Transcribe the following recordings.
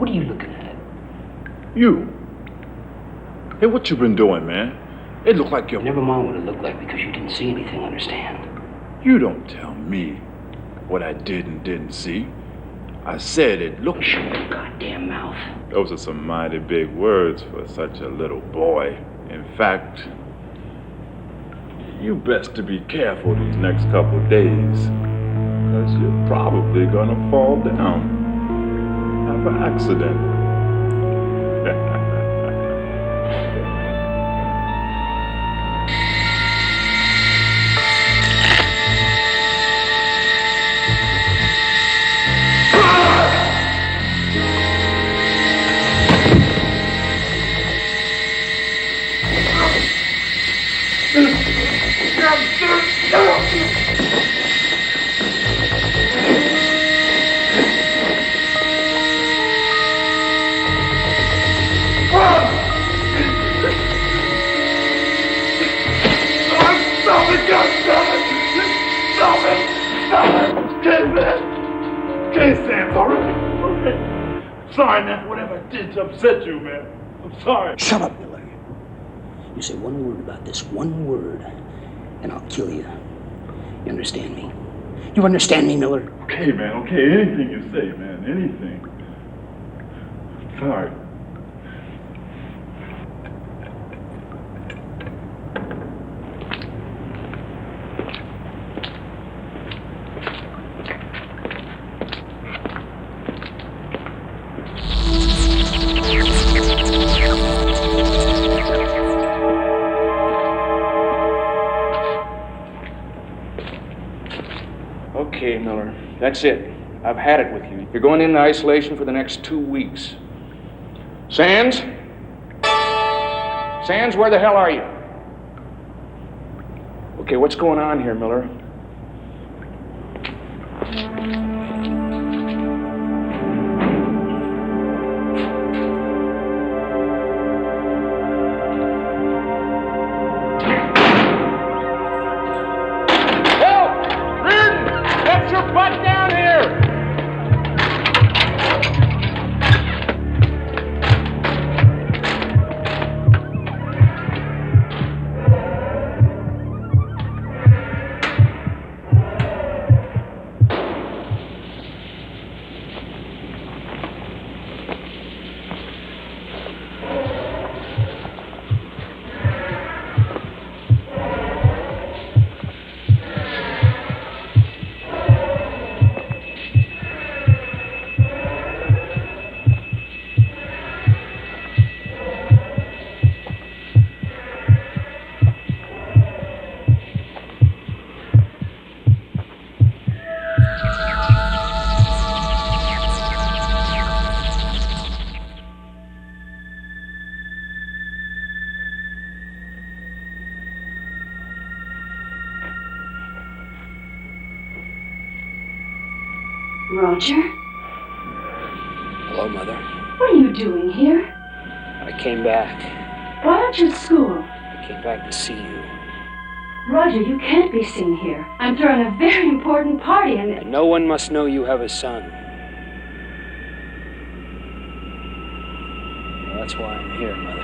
What are you looking at? You. Hey, what you been doing, man? It looked like you're... Never mind what it looked like because you didn't see anything, understand? You don't tell me what I did and didn't see. I said it looked... Shut your goddamn mouth. Those are some mighty big words for such a little boy. In fact, you best to be careful these next couple days, because you're probably gonna fall down. Have an accident. Sorry, man, whatever I did to upset you, man. I'm sorry. Shut up, Miller. You say one word about this, one word, and I'll kill you. You understand me? You understand me, Miller? Okay, man, okay. Anything you say, man, anything. Sorry. Okay, Miller, that's it. I've had it with you. You're going into isolation for the next 2 weeks. Sands? Sands, where the hell are you? Okay, what's going on here, Miller? Roger? Hello, Mother. What are you doing here? I came back. Why aren't you at school? I came back to see you. Roger, you can't be seen here. I'm throwing a very important party and No one must know you have a son. Well, that's why I'm here, Mother.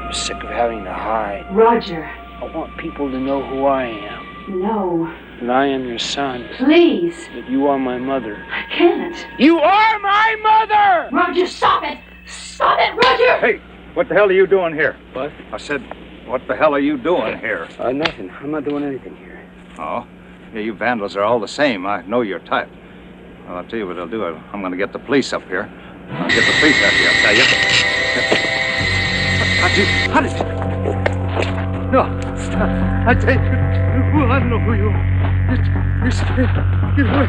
I'm sick of having to hide. Roger. I want people to know who I am. No. And I am your son. Please. That you are my mother. I can't. You are my mother! Roger, stop it! Stop it, Roger! Hey, what the hell are you doing here? What? I said, what the hell are you doing here? Nothing. I'm not doing anything here. Oh? Yeah, you vandals are all the same. I know your type. Well, I'll tell you what I'll do. I'm going to get the police up here. I'll get the police up here, I'll tell you. How did you... No, stop. I tell you, well, I don't know who you are. You stay. Get away.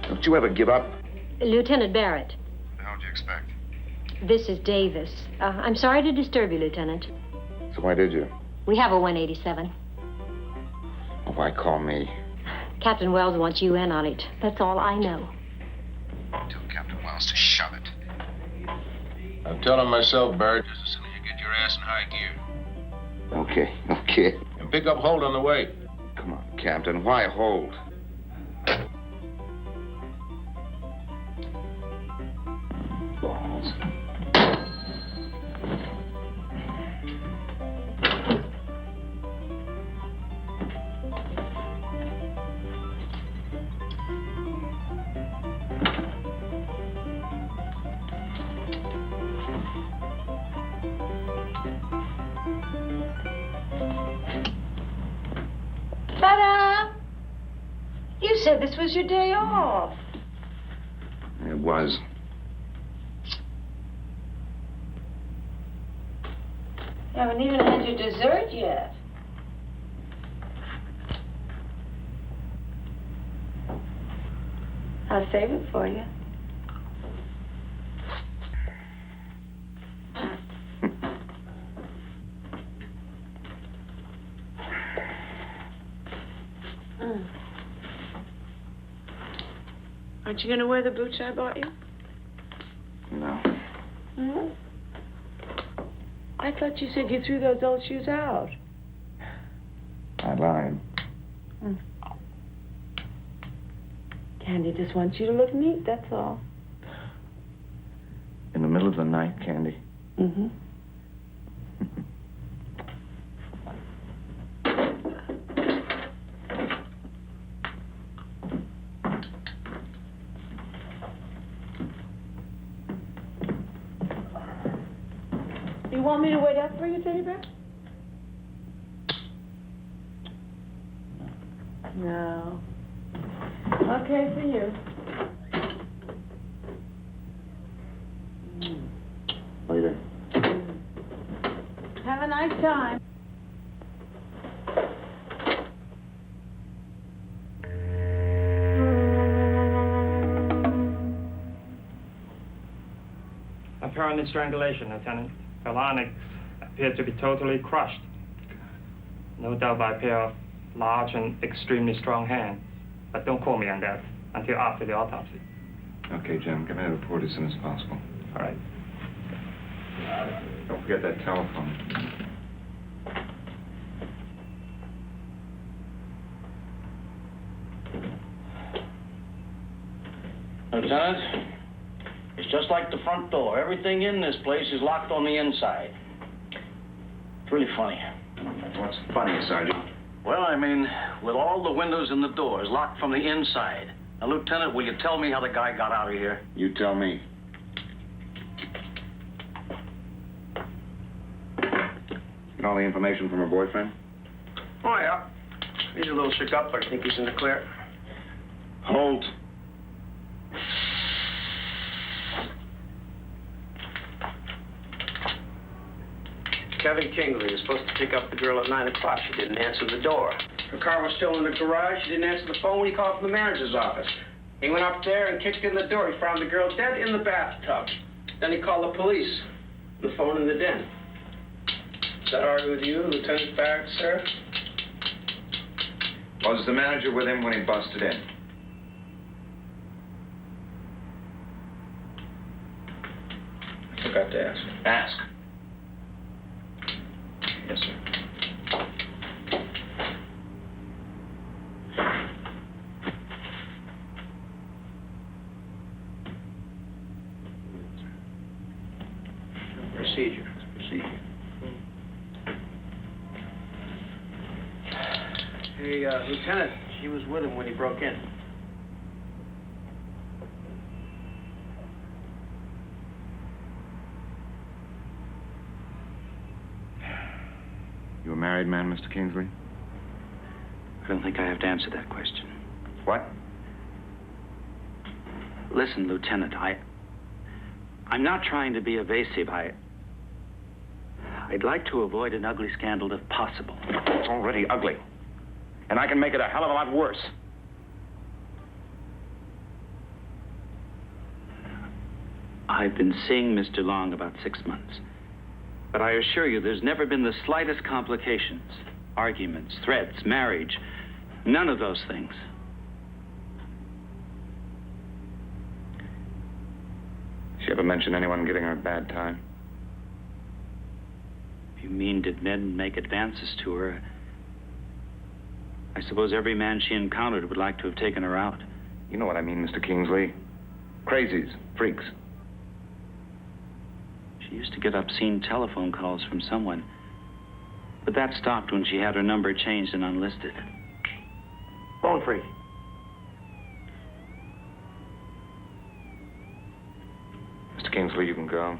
Don't you ever give up? Lieutenant Barrett, What the hell did you expect? this is Davis. I'm sorry to disturb you, Lieutenant. So why did you? We have a 187. Oh, why call me? Captain Wells wants you in on it. That's all I know. Tell Captain Wells to shove it. I'm telling myself, Barrett, just as soon as you get your ass in high gear. Okay. And pick up Holt on the way. Come on, Captain. Why hold? Balls. Ta-da! You said this was your day off. It was. You haven't even had your dessert yet. I'll save it for you. Aren't you going to wear the boots I bought you? No. Hmm? I thought you said you threw those old shoes out. I lied. Candy just wants you to look neat, that's all. In the middle of the night, Candy. Mm-hmm. You want me to wait up for you, Teddy Bear? No. Okay for you. Later. Have a nice time. Apparent strangulation, Lieutenant. Her larynx appeared to be totally crushed. No doubt by a pair of large and extremely strong hands. But don't call me on that until after the autopsy. Okay, Jim. Give me a report as soon as possible. All right. Don't forget that telephone. Lieutenant, it's just like the front door. Everything in this place is locked on the inside. It's really funny. What's funny, Sergeant? Well, I mean, with all the windows and the doors locked from the inside. Now, Lieutenant, will you tell me how the guy got out of here? You tell me. Get all the information from her boyfriend? Oh, yeah. He's a little shook up, but I think he's in the clear. Holt. Kevin Kingley is supposed to pick up the girl at 9 o'clock. She didn't answer the door. Her car was still in the garage. She didn't answer the phone when he called from the manager's office. He went up there and kicked in the door. He found the girl dead in the bathtub. Then he called the police. The phone in the den. Is that all right with you, Lieutenant Barrett, sir? Was the manager with him when he busted in? I forgot to ask. Ask. Yes, sir. Procedure. Hey, Lieutenant, she was with him when he broke in. You a married man, Mr. Kingsley? I don't think I have to answer that question. What? Listen, Lieutenant, I'm not trying to be evasive. I'd like to avoid an ugly scandal if possible. It's already ugly. And I can make it a hell of a lot worse. I've been seeing Mr. Long about 6 months. But I assure you, there's never been the slightest complications. Arguments, threats, marriage. None of those things. She ever mention anyone giving her a bad time? You mean, did men make advances to her? I suppose every man she encountered would like to have taken her out. You know what I mean, Mr. Kingsley. Crazies, freaks. She used to get obscene telephone calls from someone. But that stopped when she had her number changed and unlisted. Phone freak. Mr. Kingsley, you can go.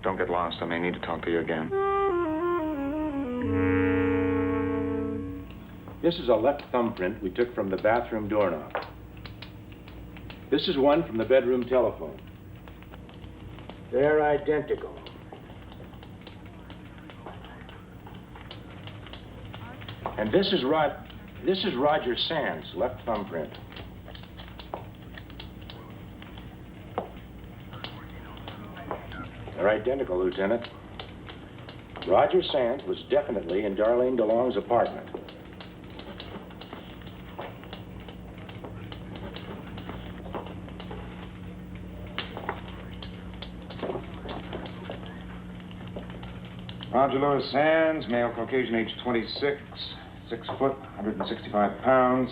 Don't get lost. I may need to talk to you again. This is a left thumbprint we took from the bathroom doorknob. This is one from the bedroom telephone. They're identical. And this is Roger Sands' left thumbprint. They're identical, Lieutenant. Roger Sands was definitely in Darlene DeLong's apartment. Roger Louis Sands, male, Caucasian, age 26, 6 foot, 165 pounds.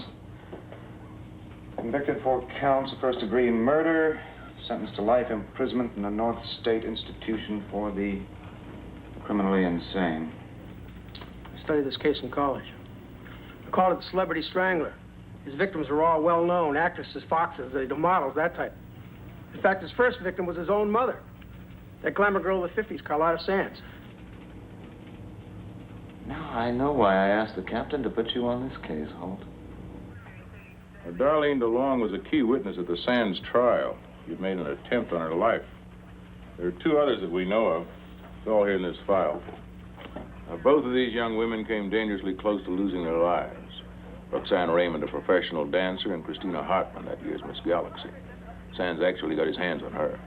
Convicted for counts of first-degree murder, sentenced to life imprisonment in a North State Institution for the criminally insane. I studied this case in college. I called it the Celebrity Strangler. His victims were all well-known, actresses, foxes, the models, that type. In fact, his first victim was his own mother, that glamour girl of the 50s, Carlotta Sands. Now I know why I asked the captain to put you on this case, Holt. Darlene DeLong was a key witness at the Sands trial. You'd made an attempt on her life. There are 2 others that we know of. It's all here in this file. Now, both of these young women came dangerously close to losing their lives. Roxanne Raymond, a professional dancer, and Christina Hartman, that year's Miss Galaxy. Sands actually got his hands on her.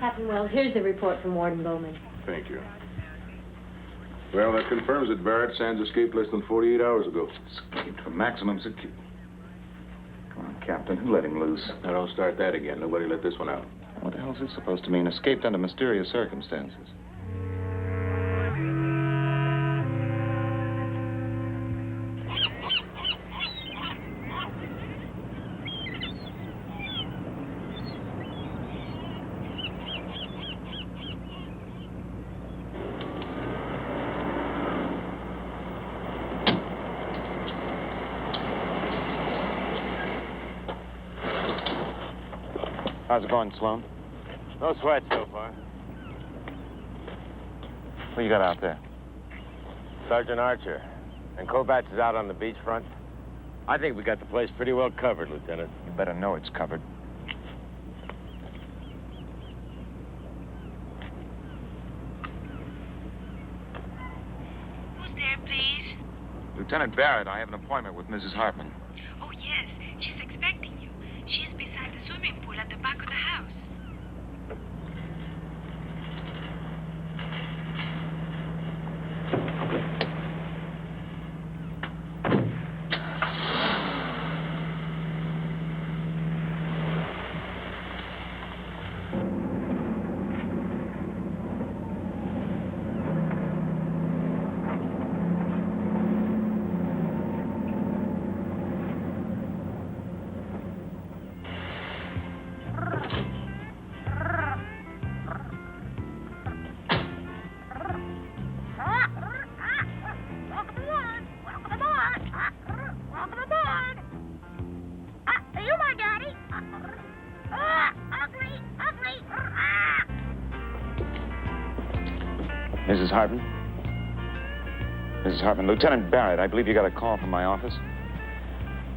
Captain Wells, here's the report from Warden Bowman. Thank you. Well, that confirms it, Barrett. Sands escaped less than 48 hours ago. Escaped for maximum security. Come on, Captain. Who let him loose? Now, don't start that again. Nobody let this one out. What the hell is this supposed to mean? Escaped under mysterious circumstances. How's it going, Sloan? No sweat so far. What you got out there? Sergeant Archer. And Kobach is out on the beachfront. I think we got the place pretty well covered, Lieutenant. You better know it's covered. Who's there, please? Lieutenant Barrett, I have an appointment with Mrs. Hartman. Oh, yes. She's expecting you. She's beside the swimming pool at the back of the house. Mrs. Hartman? Mrs. Hartman, Lieutenant Barrett, I believe you got a call from my office.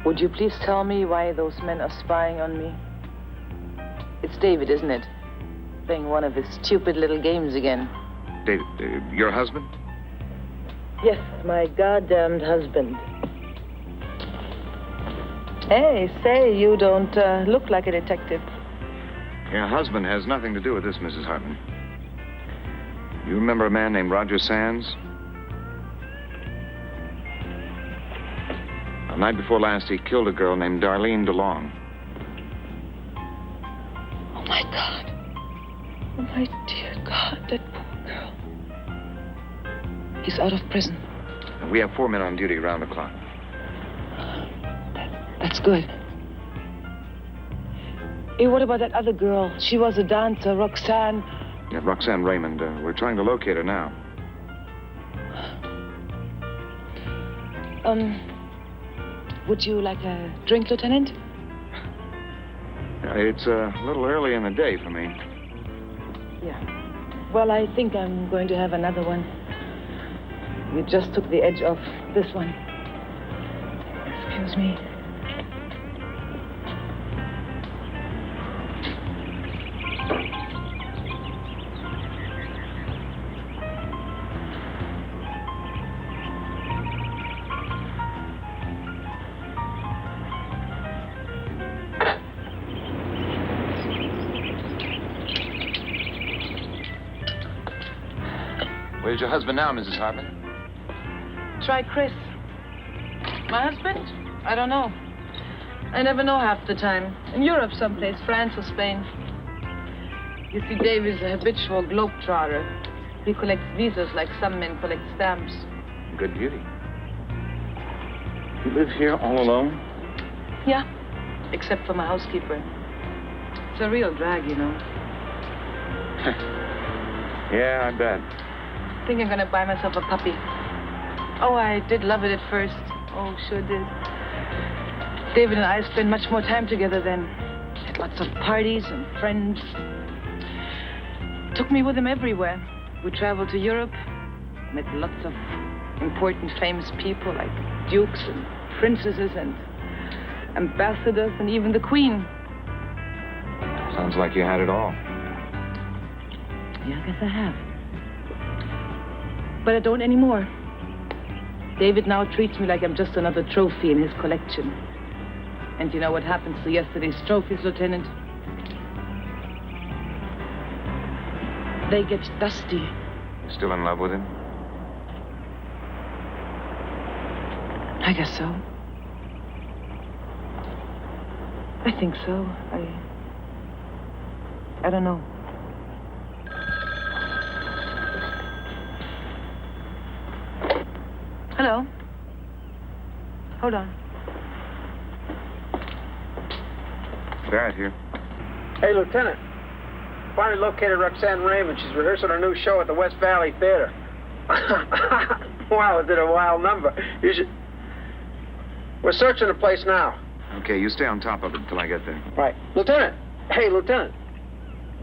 Would you please tell me why those men are spying on me? It's David, isn't it? Playing one of his stupid little games again. David, your husband? Yes, my goddamned husband. Hey, say, you don't look like a detective. Your husband has nothing to do with this, Mrs. Hartman. You remember a man named Roger Sands? The night before last, he killed a girl named Darlene DeLong. Oh, my God. Oh, my dear God, that poor girl. He's out of prison. And we have 4 men on duty around the clock. That's good. Hey, what about that other girl? She was a dancer, Roxanne. Yeah, Roxanne Raymond. We're trying to locate her now. Would you like a drink, Lieutenant? It's a little early in the day for me. Yeah. Well, I think I'm going to have another one. You just took the edge off this one. Excuse me. Where's your husband now, Mrs. Hartman? Try Chris. My husband? I don't know. I never know half the time. In Europe someplace, France or Spain. You see, Dave is a habitual globetrotter. He collects visas like some men collect stamps. Good beauty. You live here all alone? Yeah, except for my housekeeper. It's a real drag, you know. Yeah, I bet. I think I'm gonna buy myself a puppy. Oh, I did love it at first. Oh, sure did. David and I spent much more time together then. Had lots of parties and friends. Took me with him everywhere. We traveled to Europe, met lots of important, famous people like dukes and princesses and ambassadors and even the Queen. Sounds like you had it all. Yeah, I guess I have. But I don't anymore. David now treats me like I'm just another trophy in his collection. And you know what happens to yesterday's trophies, Lieutenant? They get dusty. Still in love with him? I guess so. I think so. I don't know. Hello? Hold on. Barrett here. Hey, Lieutenant. Finally located Roxanne Raymond. She's rehearsing her new show at the West Valley Theater. Wow, is it a wild number? You should... We're searching the place now. Okay, you stay on top of it until I get there. Right. Lieutenant! Hey, Lieutenant.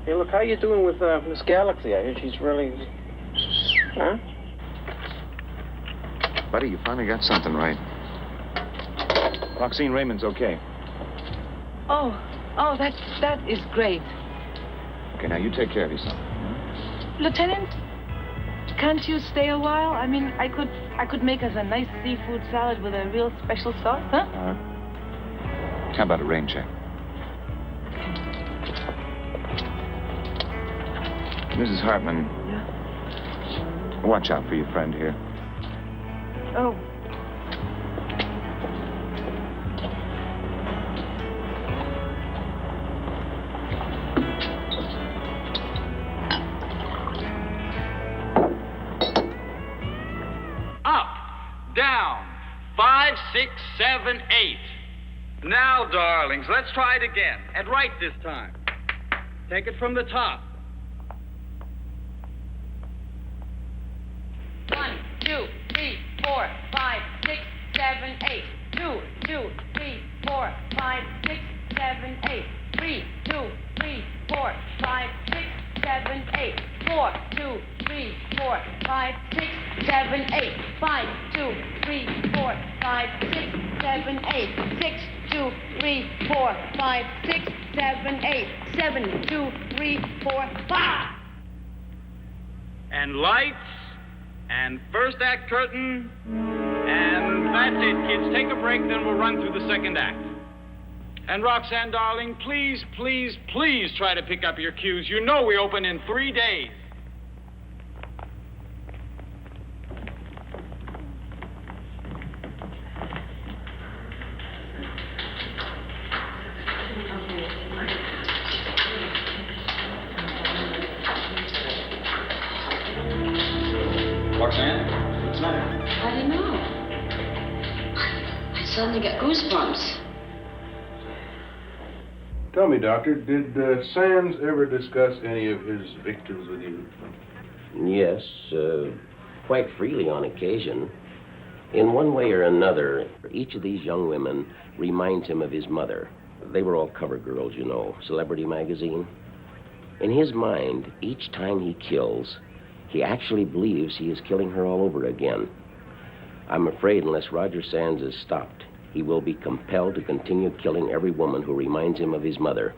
Hey, look, how you doing with Miss Galaxy? I hear she's really... Huh? Buddy, you finally got something right. Roxanne Raymond's okay. Oh, that is great. Okay, now you take care of yourself. Lieutenant, can't you stay a while? I mean, I could make us a nice seafood salad with a real special sauce, huh? How about a rain check? Mrs. Hartman. Yeah? Watch out for your friend here. Oh. Down. 5, 6, 7, 8. Now, darlings, let's try it again. And right this time. Take it from the top. 1, 2, 3, 4, 5, 6, 7, 8. 2, 2, 3, 4, 5, 6, 7, 8. 3, 2, 3, 4, 5, 6, 7, 8. 4, 2, 3, 4, 5, 6, 7, 8. 5, 2, 3, 4, 5, 6, 7, 8. 6, 2, 3, 4, 5, 6, 7, 8. 7, 2, 3, 4, 5. And lights. And first act curtain. And that's it, kids. Take a break, then we'll run through the second act. And Roxanne, darling, please, please, please try to pick up your cues. You know we open in 3 days. Roxanne, what's the matter? I don't know. I suddenly got goosebumps. Tell me, Doctor, did Sands ever discuss any of his victims with you? Yes, quite freely on occasion. In one way or another, each of these young women reminds him of his mother. They were all cover girls, you know, Celebrity magazine. In his mind, each time he kills, he actually believes he is killing her all over again. I'm afraid unless Roger Sands is stopped, he will be compelled to continue killing every woman who reminds him of his mother.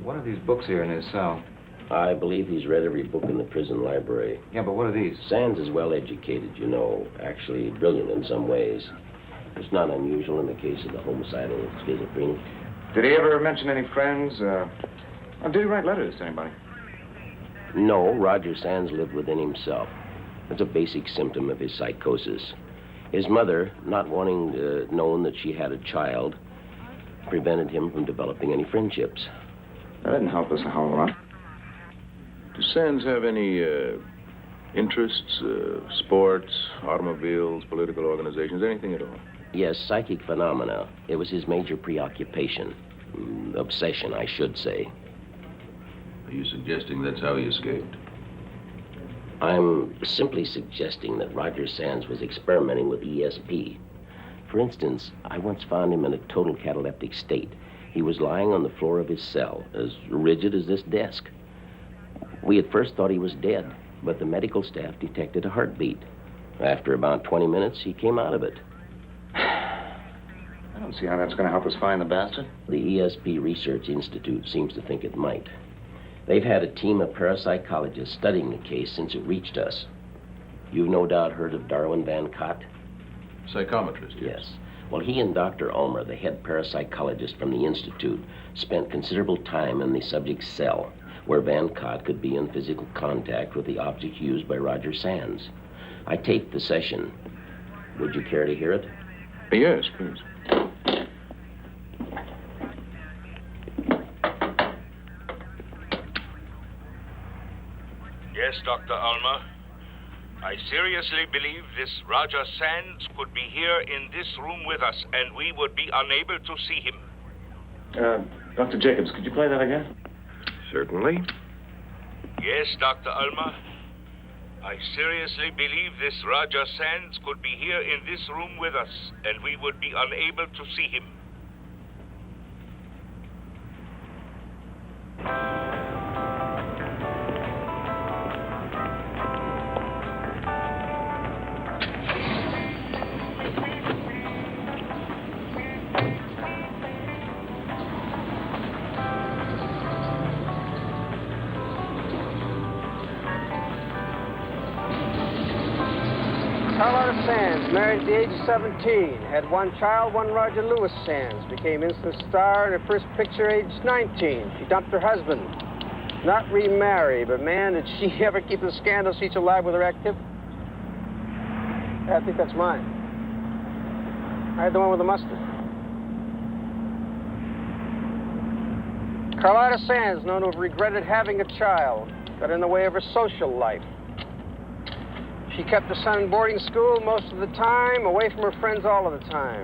What are these books here in his cell? I believe he's read every book in the prison library. Yeah, but what are these? Sands is well educated, you know, actually brilliant in some ways. It's not unusual in the case of the homicidal schizophrenic. Did he ever mention any friends? Or did he write letters to anybody? No, Roger Sands lived within himself. It's a basic symptom of his psychosis. His mother, not wanting known that she had a child, prevented him from developing any friendships. That didn't help us a whole lot. Does Sands have any interests, sports, automobiles, political organizations, anything at all? Yes, psychic phenomena. It was his major preoccupation. Obsession, I should say. Are you suggesting that's how he escaped? I'm simply suggesting that Roger Sands was experimenting with ESP. For instance, I once found him in a total cataleptic state. He was lying on the floor of his cell, as rigid as this desk. We at first thought he was dead, but the medical staff detected a heartbeat. After about 20 minutes, he came out of it. I don't see how that's going to help us find the bastard. The ESP Research Institute seems to think it might. They've had a team of parapsychologists studying the case since it reached us. You've no doubt heard of Darwin Van Cott? Psychometrist, yes. Well, he and Dr. Ulmer, the head parapsychologist from the Institute, spent considerable time in the subject's cell, where Van Cott could be in physical contact with the object used by Roger Sands. I taped the session. Would you care to hear it? Yes, please. Yes, Dr. Ulmer. I seriously believe this Roger Sands could be here in this room with us, and we would be unable to see him. Dr. Jacobs, could you play that again? Certainly. Yes, Dr. Ulmer. I seriously believe this Roger Sands could be here in this room with us, and we would be unable to see him. Carlotta Sands, married at the age of 17, had one child, one Roger Lewis Sands, became instant star in her first picture aged 19. She dumped her husband. Not remarry, but man, did she ever keep the scandal sheets alive with her active? Yeah, I think that's mine. I had the one with the mustard. Carlotta Sands, known to have regretted having a child, got in the way of her social life. She kept her son in boarding school most of the time, away from her friends all of the time.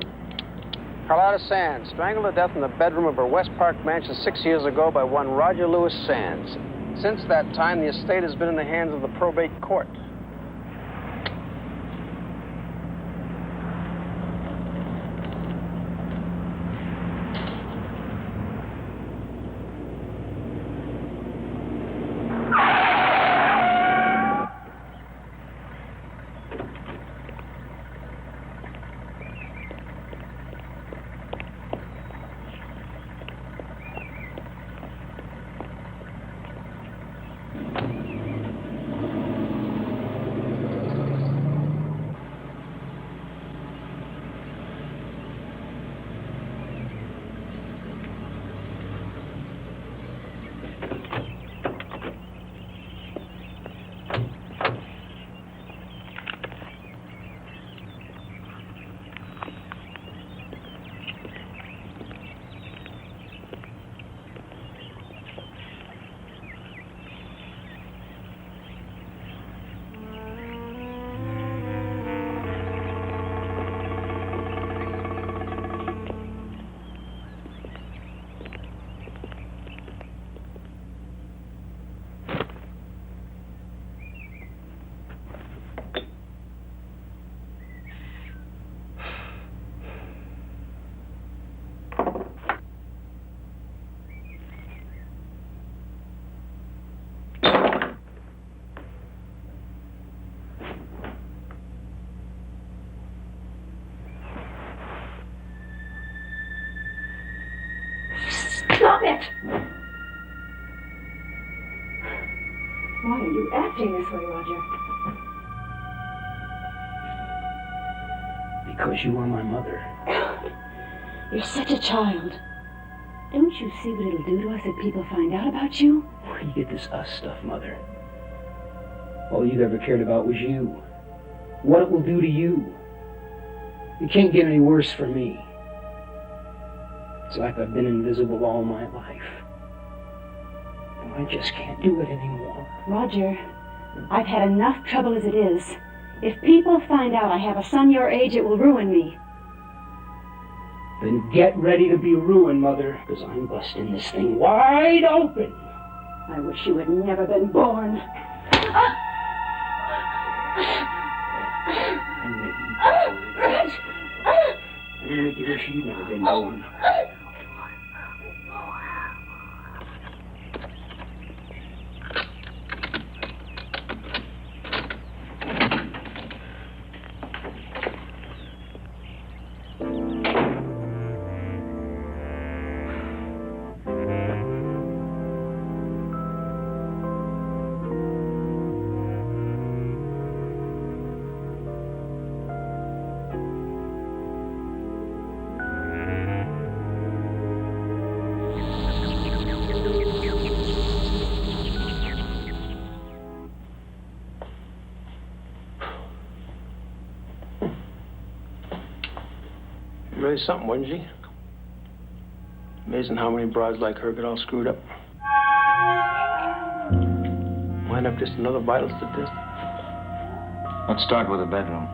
Carlotta Sands, strangled to death in the bedroom of her West Park mansion 6 years ago by one Roger Lewis Sands. Since that time, the estate has been in the hands of the probate court. Stop it! Why are you acting this way, Roger? Because you are my mother. You're such a child. Don't you see what it'll do to us if people find out about you? Where do you get this us stuff, Mother? All you ever cared about was you. What it will do to you. It can't get any worse for me. It's like I've been invisible all my life. And I just can't do it anymore. Roger, I've had enough trouble as it is. If people find out I have a son your age, it will ruin me. Then get ready to be ruined, Mother, because I'm busting this thing wide open. I wish you had never been born. I'm gonna make you wish you'd never been born. Really something, wasn't she? Amazing how many broads like her get all screwed up. Wind up just another vital statistic. Let's start with the bedroom.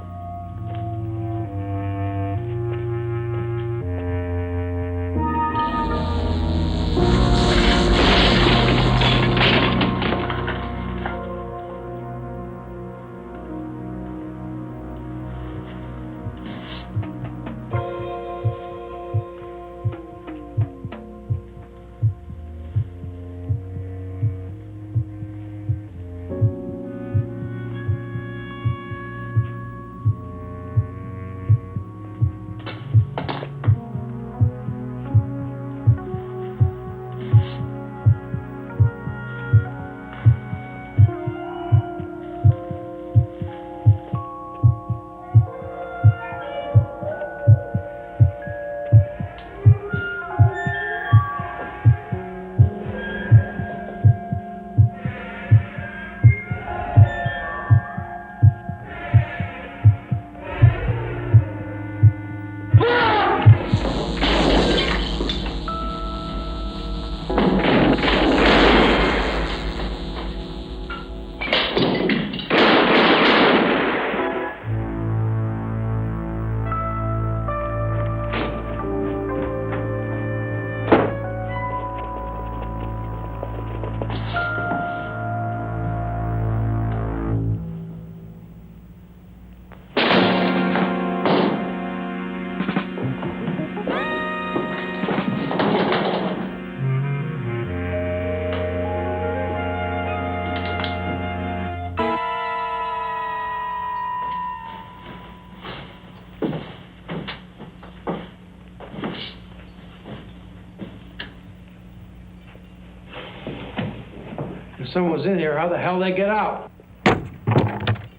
If someone was in here, how the hell they get out?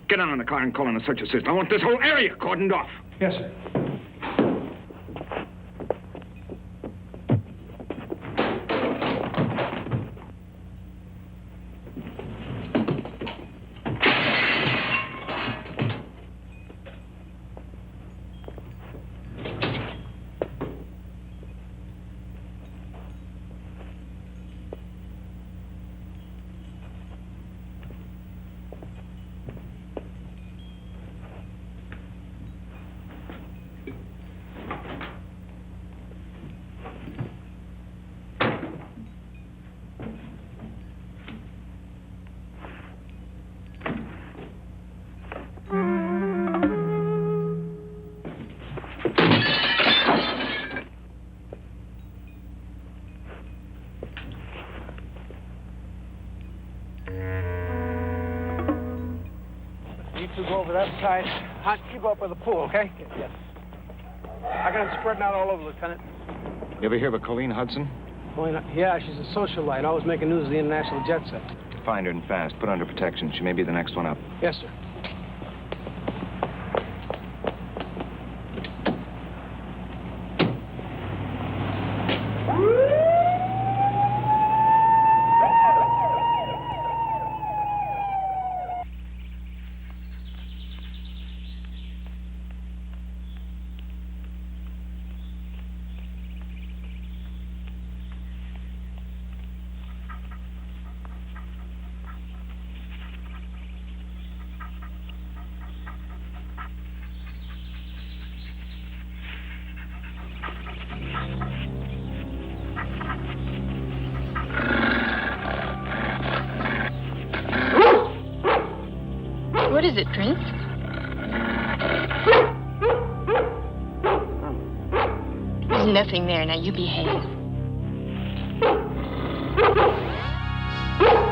Get down in the car and call in a search assist. I want this whole area cordoned off. Yes, sir. You go over that side. Hunt, you go up by the pool, okay? Yes. I got him spreading out all over, Lieutenant. You ever hear of a Colleen Hudson? Why not? Yeah, she's a socialite, always making news of the international jet set. Find her and fast. Put her under protection. She may be the next one up. Yes, sir. What is it, Prince? There's nothing there. Now you behave.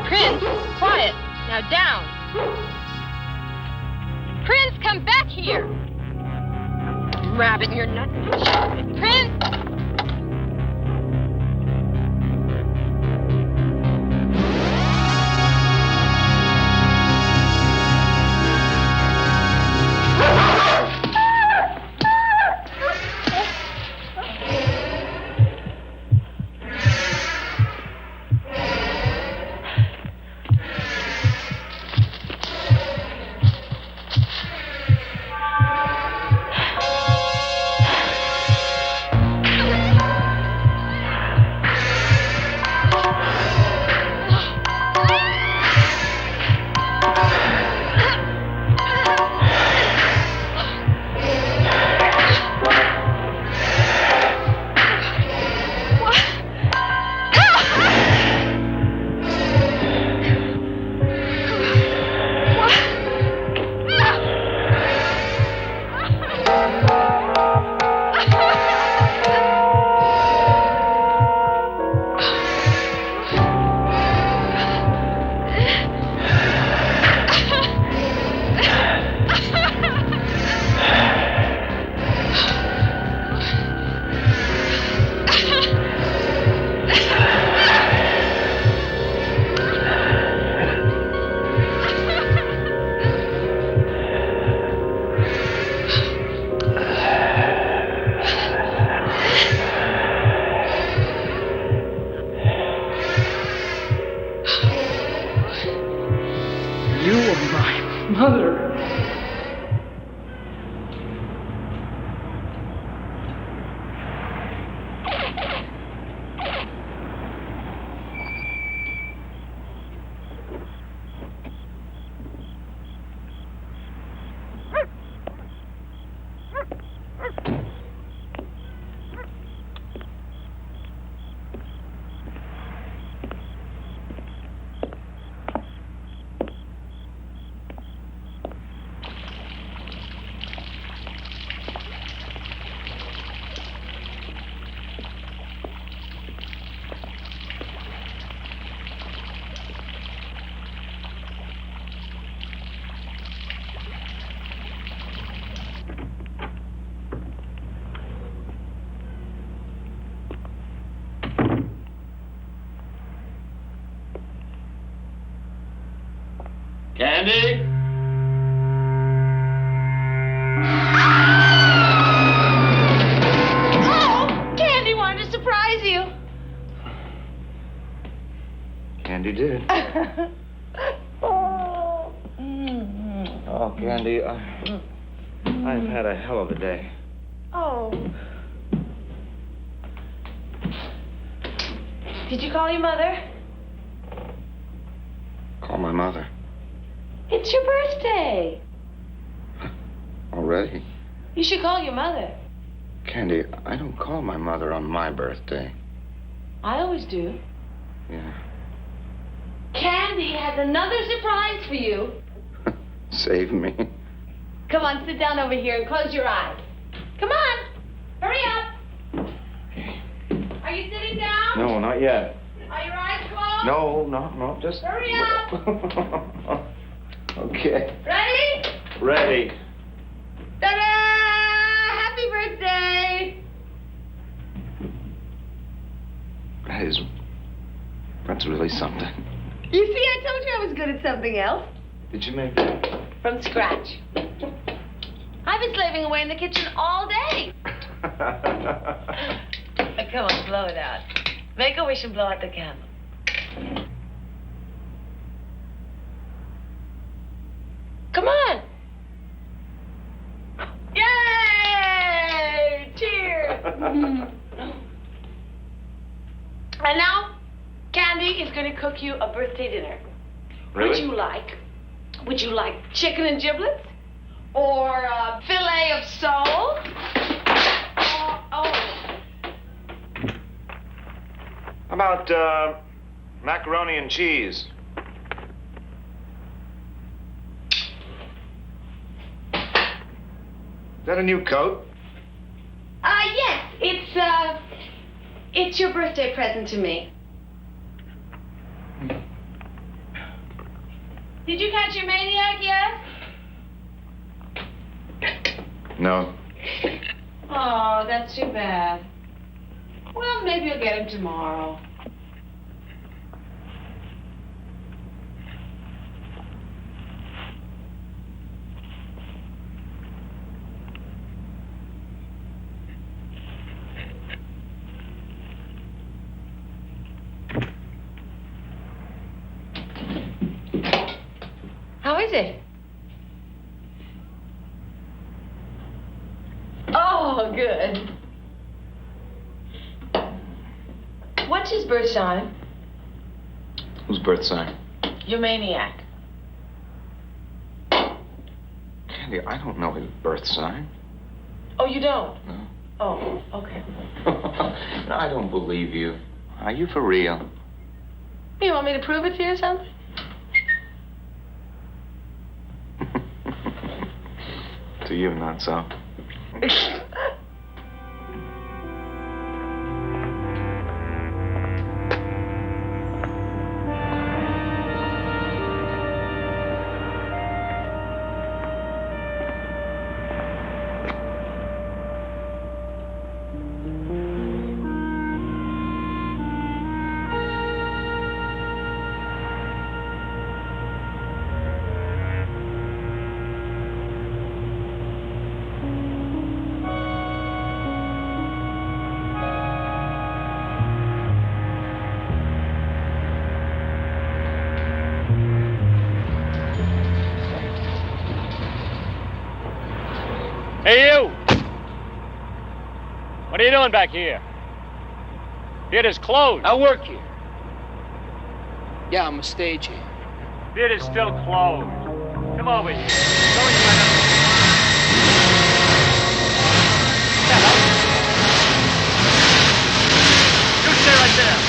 Prince, quiet. Now down. Prince, come back here. Rabbit, you're not. Prince! Candy? Oh, Candy wanted to surprise you. Candy did. Oh. Oh, Candy, I've had a hell of a day. Oh. Did you call your mother? Call my mother. It's your birthday. Already? You should call your mother. Candy, I don't call my mother on my birthday. I always do. Yeah. Candy has another surprise for you. Save me. Come on, sit down over here and close your eyes. Come on. Hurry up. Are you sitting down? No, not yet. Are your eyes closed? No, just... Hurry up. Okay. Ready? Ready. Ta-da! Happy birthday! Hey, That's really something. You see, I told you I was good at something else. Did you make that? From scratch. I've been slaving away in the kitchen all day. Come on, blow it out. Make a wish and blow out the candle. Come on. Yay! Cheers! And now, Candy is going to cook you a birthday dinner. Really? Would you like chicken and giblets? Or a fillet of sole? Or, How about macaroni and cheese? Is that a new coat? Yes, it's your birthday present to me. Did you catch your maniac yet? No. Oh, that's too bad. Well, maybe you'll get him tomorrow. How is it? Oh, good. What's his birth sign? Whose birth sign? Your maniac. Candy, I don't know his birth sign. Oh, you don't? No. Oh, okay. No, I don't believe you. Are you for real? You want me to prove it to you or something? To you, not so. Hey, you! What are you doing back here? Theater's closed. I work here. Yeah, I'm a stagehand. Theater's still closed. Come over here. You stay right there.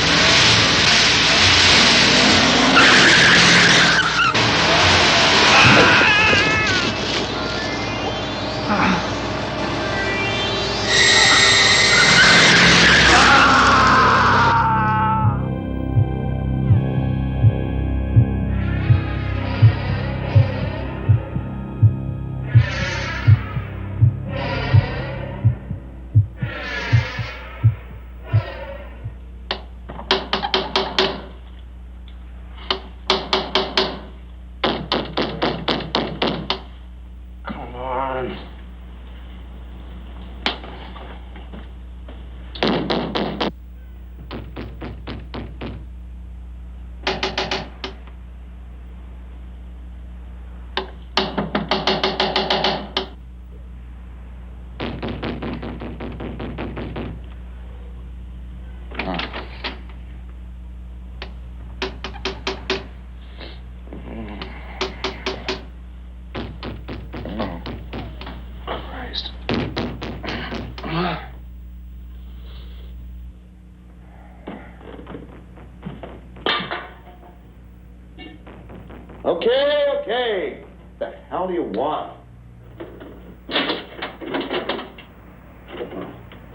Okay. What the hell do you want?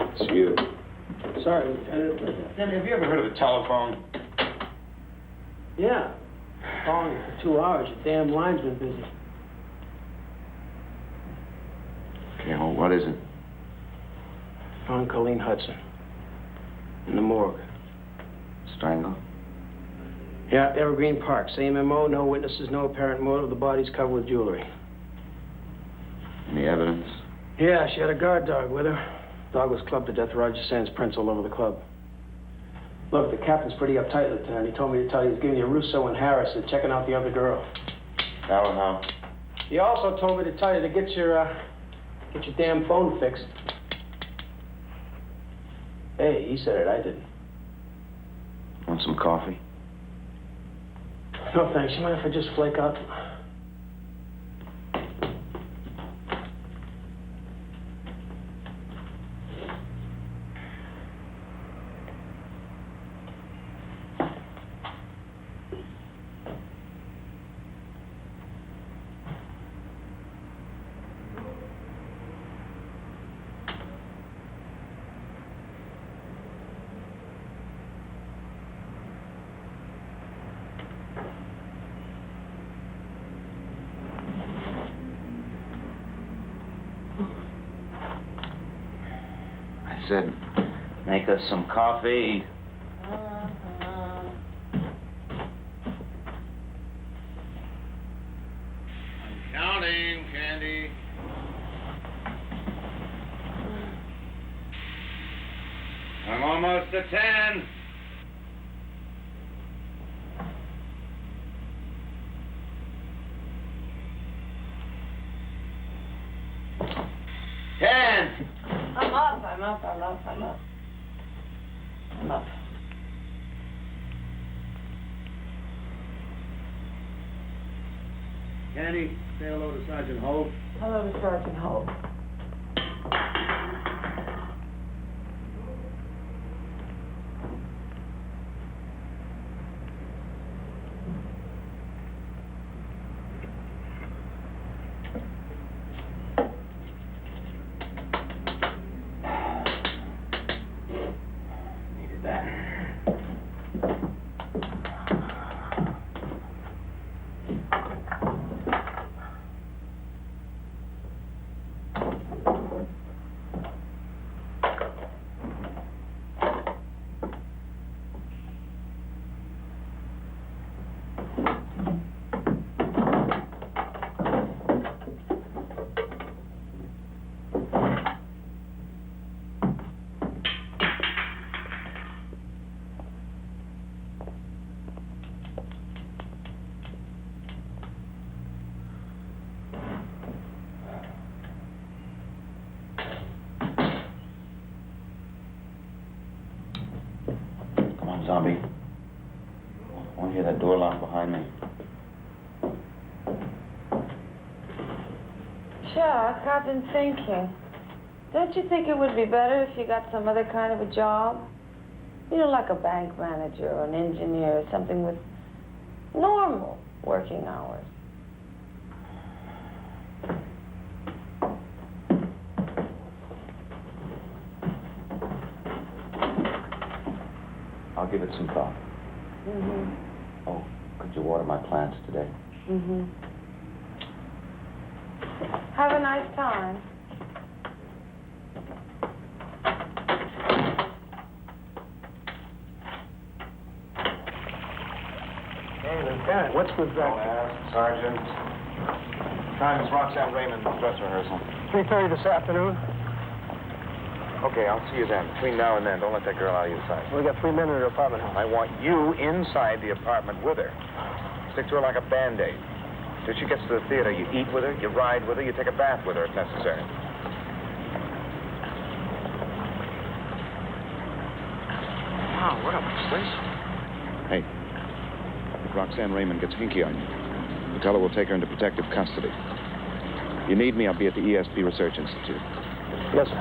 It's you. Sorry, Lieutenant. Danny, have you ever heard of the telephone? Yeah. Calling for 2 hours. The damn line's been busy. Okay, well, what is it? Found Colleen Hudson in the morgue. Strangle? Yeah, Evergreen Park. Same MO, no witnesses, no apparent motive. The body's covered with jewelry. Any evidence? Yeah, she had a guard dog with her. Dog was clubbed to death. Roger Sands prints all over the club. Look, the captain's pretty uptight, Lieutenant. He told me to tell you he's giving you Russo and Harris and checking out the other girl. How? He also told me to tell you to get your damn phone fixed. Hey, he said it, I didn't. Want some coffee? No, thanks. You mind if I just flake out? I said, make us some coffee. I'm counting, Candy. I'm almost at 10. I'm up. Candy, say hello to Sergeant Holt. Hello to Sergeant Holt. Zombie. I want to hear that door lock behind me. Chuck, I've been thinking. Don't you think it would be better if you got some other kind of a job? You know, like a bank manager or an engineer or something with normal working hours. I'll give it some thought. Mm-hmm. Oh, could you water my plants today? Mm-hmm. Have a nice time. Hey, Lieutenant, what's with that? Sergeant. Time is Roxanne Raymond's dress rehearsal. 3:30 this afternoon. Okay, I'll see you then. Between now and then, don't let that girl out of your sight. We got 3 men in her apartment house. I want you inside the apartment with her. Stick to her like a Band-Aid. Till she gets to the theater, you eat with her, you ride with her, you take a bath with her if necessary. Wow, what a place. Hey, if Roxanne Raymond gets hinky on you, tell her we'll take her into protective custody. If you need me, I'll be at the ESP Research Institute. Yes, sir.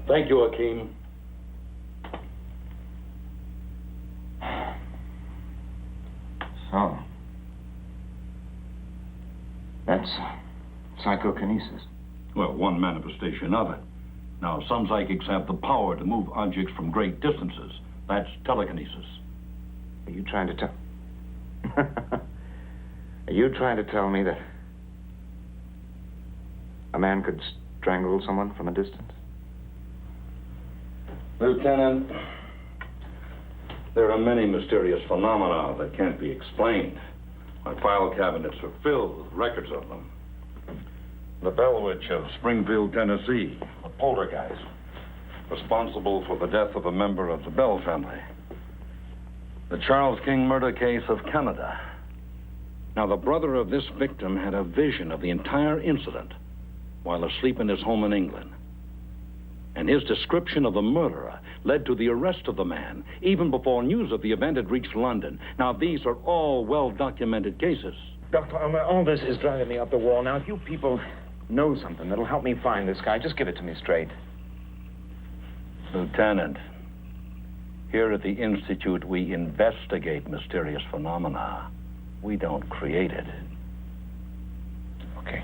Thank you, Hakeem. So, that's psychokinesis. Well, one manifestation of it. Now, some psychics have the power to move objects from great distances. That's telekinesis. Are you trying to tell... Are you trying to tell me that a man could strangle someone from a distance? Lieutenant, there are many mysterious phenomena that can't be explained. My file cabinets are filled with records of them. The Bell Witch of Springfield, Tennessee, a poltergeist, responsible for the death of a member of the Bell family. The Charles King murder case of Canada. Now, the brother of this victim had a vision of the entire incident while asleep in his home in England. And his description of the murderer led to the arrest of the man, even before news of the event had reached London. Now, these are all well-documented cases. Dr. Ulmer, all this is driving me up the wall. Now, if you people know something that'll help me find this guy, just give it to me straight. Lieutenant, here at the Institute, we investigate mysterious phenomena. We don't create it. Okay.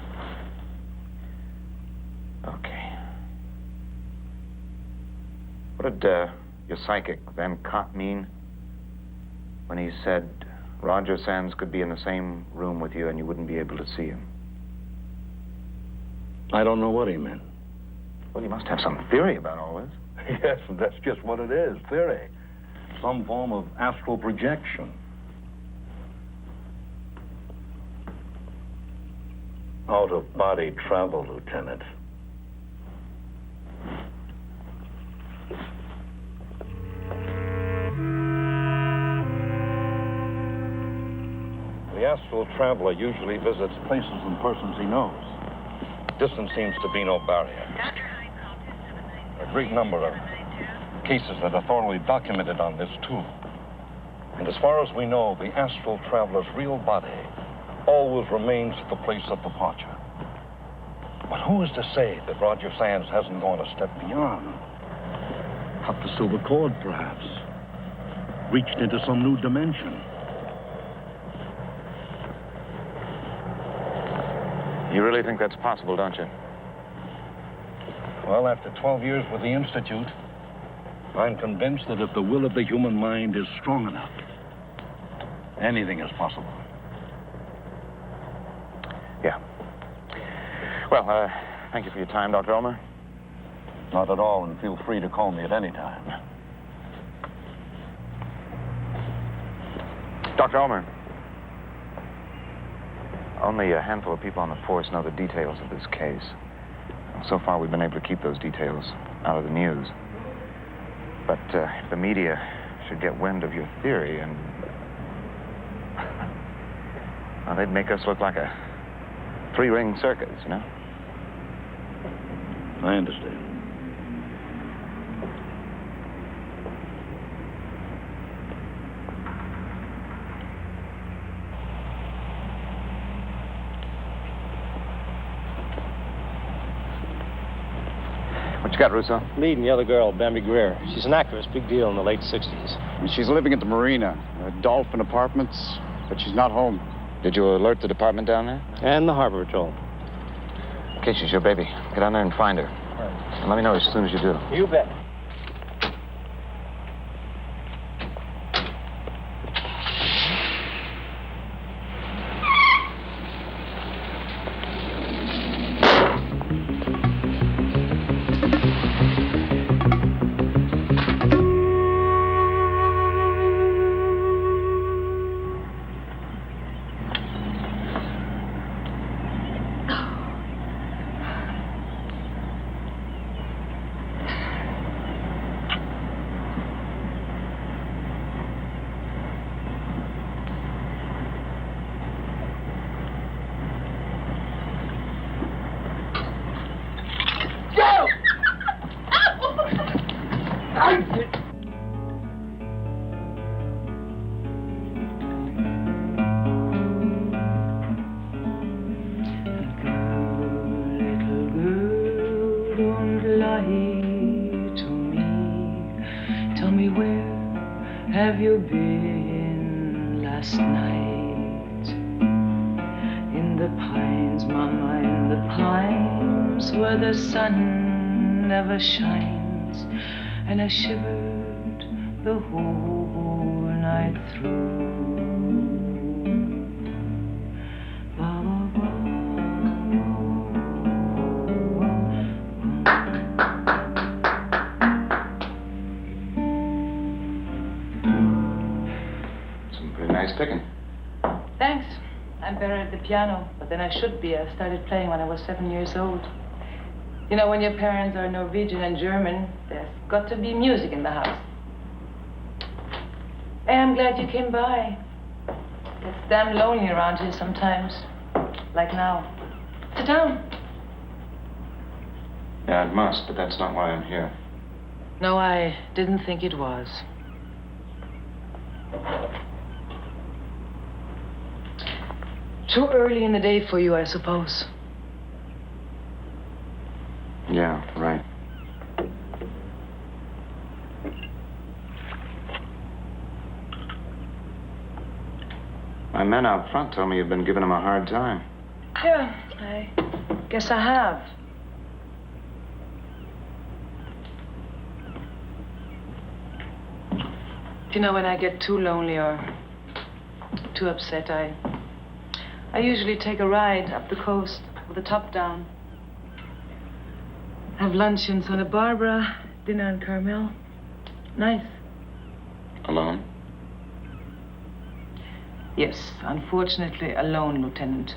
What did your psychic, Van Cott, mean when he said Roger Sands could be in the same room with you and you wouldn't be able to see him? I don't know what he meant. Well, you must have some theory about all this. Yes, that's just what it is, theory. Some form of astral projection. Out-of-body travel, Lieutenant. The astral traveler usually visits places and persons he knows. Distance seems to be no barrier. A great number of cases that are thoroughly documented on this, too. And as far as we know, the astral traveler's real body always remains at the place of departure. But who is to say that Roger Sands hasn't gone a step beyond? Cut the silver cord, perhaps. Reached into some new dimension. You really think that's possible, don't you? Well, after 12 years with the Institute, I'm convinced that if the will of the human mind is strong enough, anything is possible. Yeah. Well, thank you for your time, Dr. Ulmer. Not at all, and feel free to call me at any time. Dr. Ulmer, only a handful of people on the force know the details of this case. So far, we've been able to keep those details out of the news. But if the media should get wind of your theory, and well, they'd make us look like a three-ring circus, you know? I understand. What you got, Russo? Meeting the other girl, Bambi Greer. She's an actress, big deal in the late 60s. She's living at the marina, Dolphin Apartments, but she's not home. Did you alert the department down there? And the Harbor Patrol. Okay, she's your baby. Get down there and find her. And let me know as soon as you do. You bet. you been last night? In the pines, Mama, in the pines, where the sun never shines. And I shivered the whole night through. Nice picking. Thanks. I'm Barrett at the piano, but then I should be. I started playing when I was 7 years old. You know, when your parents are Norwegian and German, there's got to be music in the house. Hey, I'm glad you came by. It's damn lonely around here sometimes, like now. Sit down. Yeah, it must, but that's not why I'm here. No, I didn't think it was. Too early in the day for you, I suppose. Yeah, right. My men out front told me you've been giving him a hard time. Yeah, I guess I have. You know, when I get too lonely or too upset, I usually take a ride up the coast with the top down. Have lunch in Santa Barbara, dinner in Carmel. Nice. Alone? Yes, unfortunately alone, Lieutenant.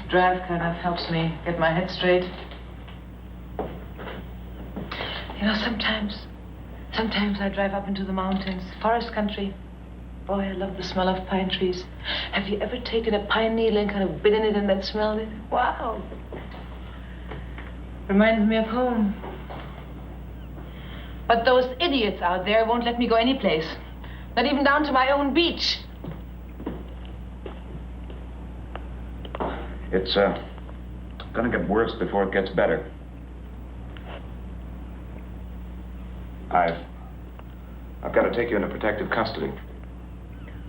Drive kind of helps me get my head straight. You know, sometimes I drive up into the mountains, forest country. Boy, I love the smell of pine trees. Have you ever taken a pine needle and kind of bitten it and then smelled it? Wow. Reminds me of home. But those idiots out there won't let me go any place. Not even down to my own beach. It's, gonna get worse before it gets better. I've got to take you into protective custody.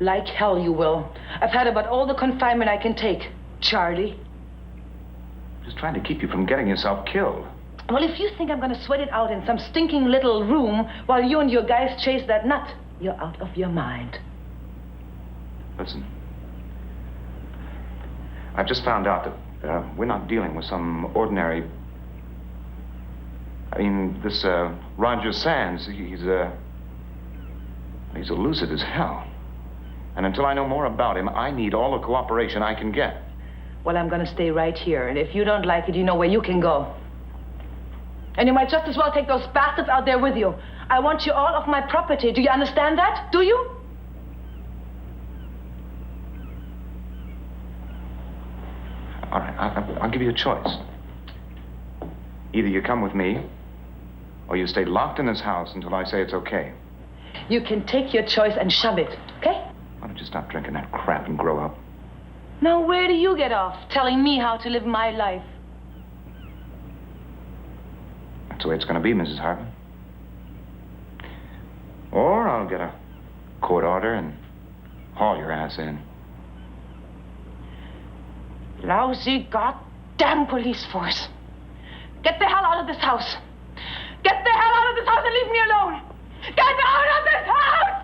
Like hell you will. I've had about all the confinement I can take, Charlie. Just trying to keep you from getting yourself killed. Well, if you think I'm going to sweat it out in some stinking little room while you and your guys chase that nut, you're out of your mind. Listen. I've just found out that we're not dealing with some ordinary... I mean, this Roger Sands, he's elusive as hell. And until I know more about him, I need all the cooperation I can get. Well, I'm going to stay right here, and if you don't like it, you know where you can go. And you might just as well take those bastards out there with you. I want you all off my property. Do you understand that? Do you? All right, I'll give you a choice. Either you come with me, or you stay locked in this house until I say it's okay. You can take your choice and shove it, okay? Why don't you stop drinking that crap and grow up? Now, where do you get off telling me how to live my life? That's the way it's going to be, Mrs. Hartman. Or I'll get a court order and haul your ass in. Lousy goddamn police force. Get the hell out of this house. Get the hell out of this house and leave me alone. Get out of this house!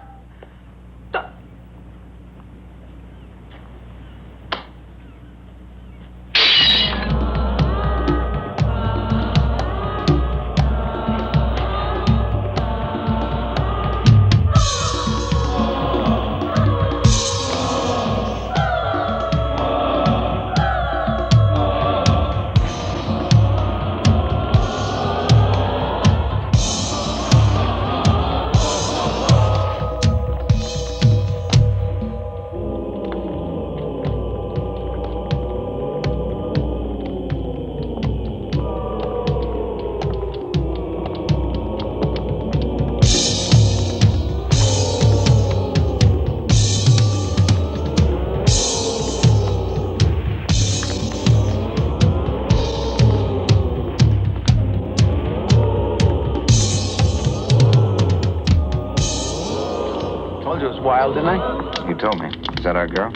file, didn't I? You told me. Is that our girl?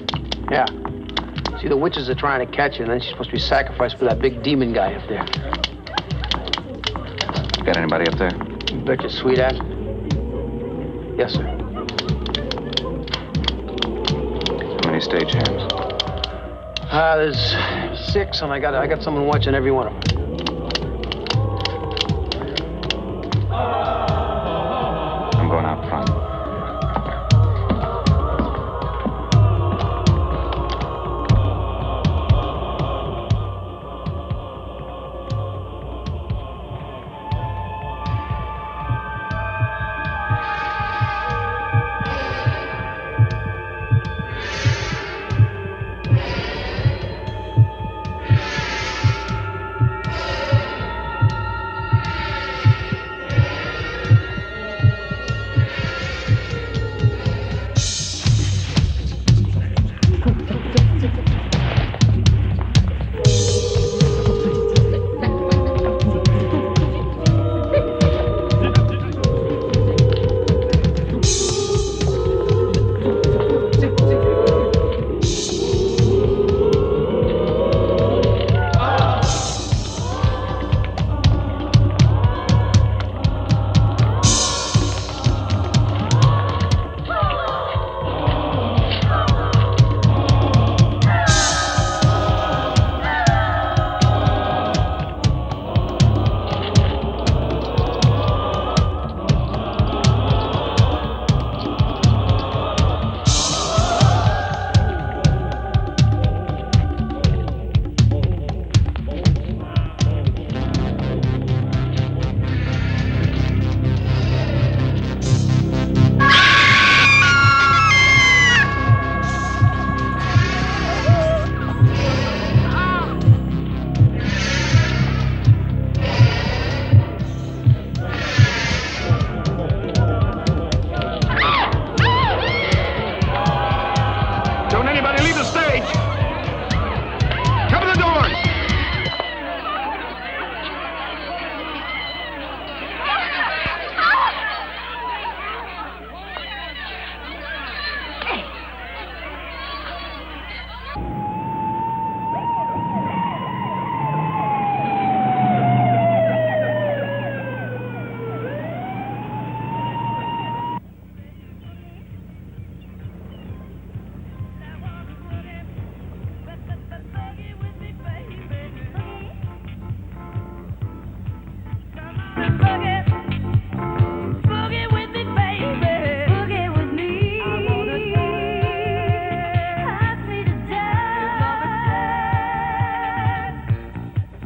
Yeah. See, the witches are trying to catch her, and then she's supposed to be sacrificed for that big demon guy up there. Got anybody up there? You betcha, sweetheart. Yes, sir. How many stagehands? There's 6, and I got someone watching every one of them. I'm going out front.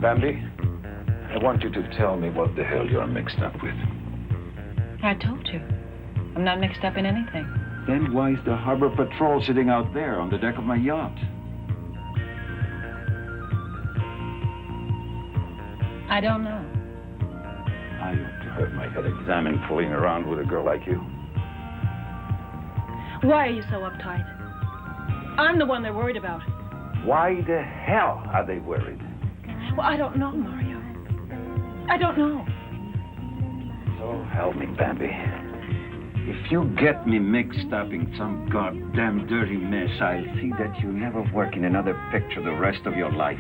Bambi, I want you to tell me what the hell you're mixed up with. I told you. I'm not mixed up in anything. Then why is the harbor patrol sitting out there on the deck of my yacht? I don't know. I ought to have my head examined fooling around with a girl like you. Why are you so uptight? I'm the one they're worried about. Why the hell are they worried? Well, I don't know, Mario. I don't know. So help me, Bambi. If you get me mixed up in some goddamn dirty mess, I'll see that you never work in another picture the rest of your life.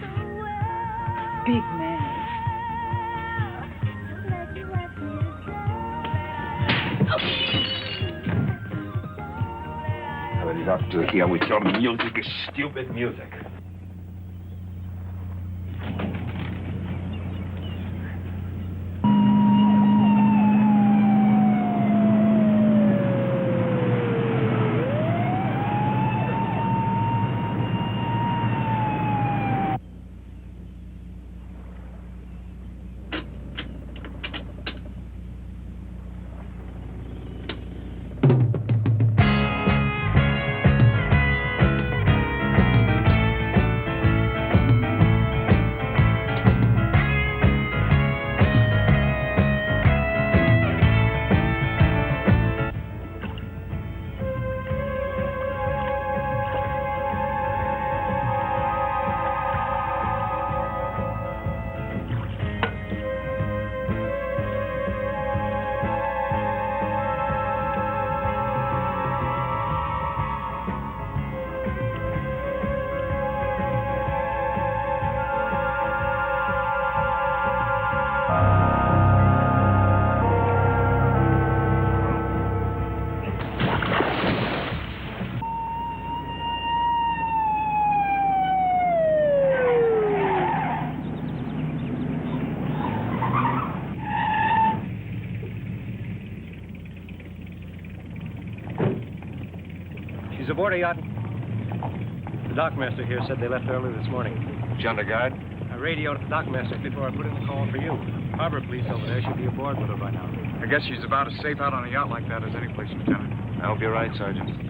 Big man. I'd love to hear with your music, stupid music. She's aboard a yacht. The dockmaster here said they left early this morning. She under guard? I radioed the dockmaster before I put in the call for you. Harbor police over there should be aboard with her by now. I guess she's about as safe out on a yacht like that as any place, Lieutenant. I hope you're right, Sergeant.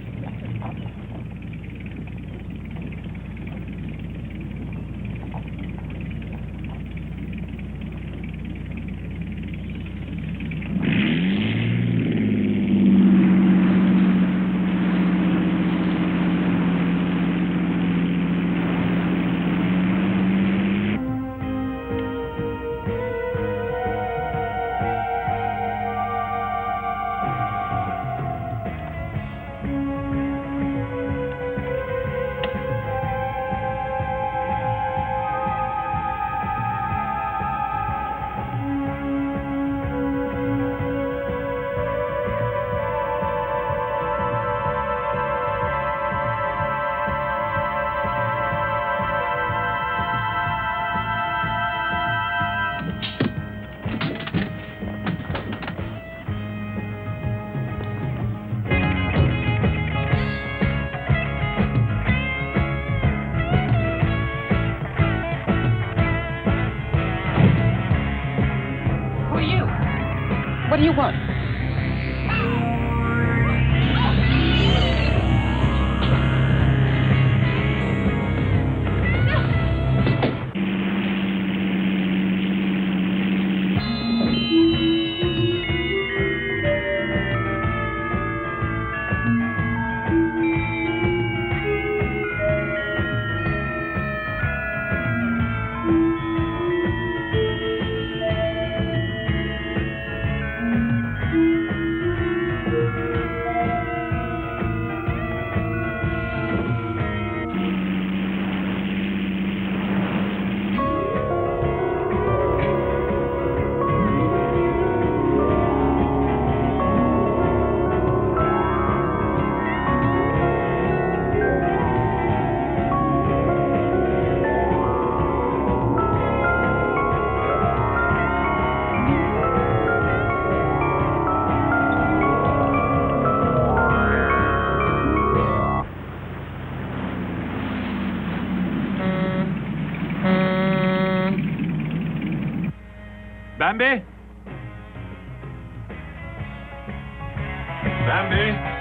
What do you want? Bambi? Bambi?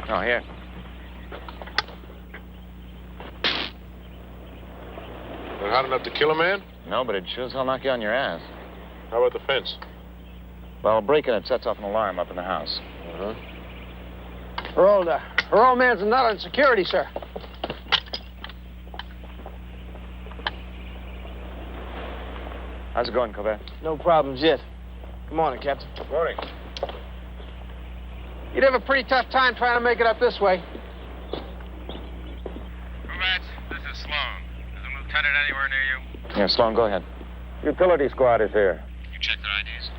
Oh, here. Not hot enough to kill a man? No, but it sure as hell knock you on your ass. How about the fence? Well, breaking it sets off an alarm up in the house. Uh-huh. Her old man's not on security, sir. How's it going, Corbett? No problems yet. Good morning, Captain. Morning. You'd have a pretty tough time trying to make it up this way. Corbett, this is Sloan. Is the lieutenant anywhere near you? Yeah, Sloan, go ahead. Utility squad is here. You checked their IDs?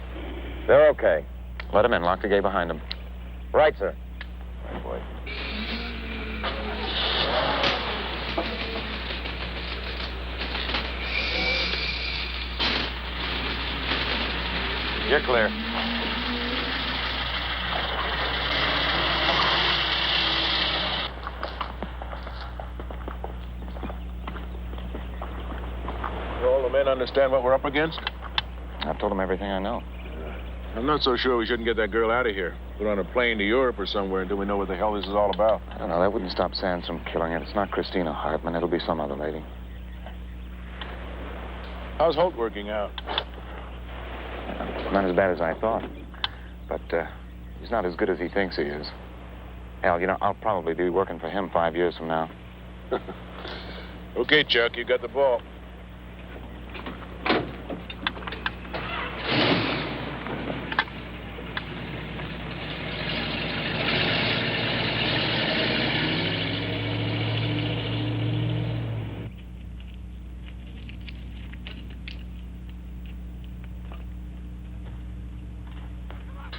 They're okay. Let him in. Lock the gate behind him. Right, sir. Right, boy. You're clear. Do all the men understand what we're up against? I've told him everything I know. I'm not so sure we shouldn't get that girl out of here. Put on a plane to Europe or somewhere until we know what the hell this is all about. I don't know. That wouldn't stop Sands from killing it. It's not Christina Hartman. It'll be some other lady. How's Holt working out? Not as bad as I thought. But he's not as good as he thinks he is. Hell, you know, I'll probably be working for him 5 years from now. Okay, Chuck, you got the ball.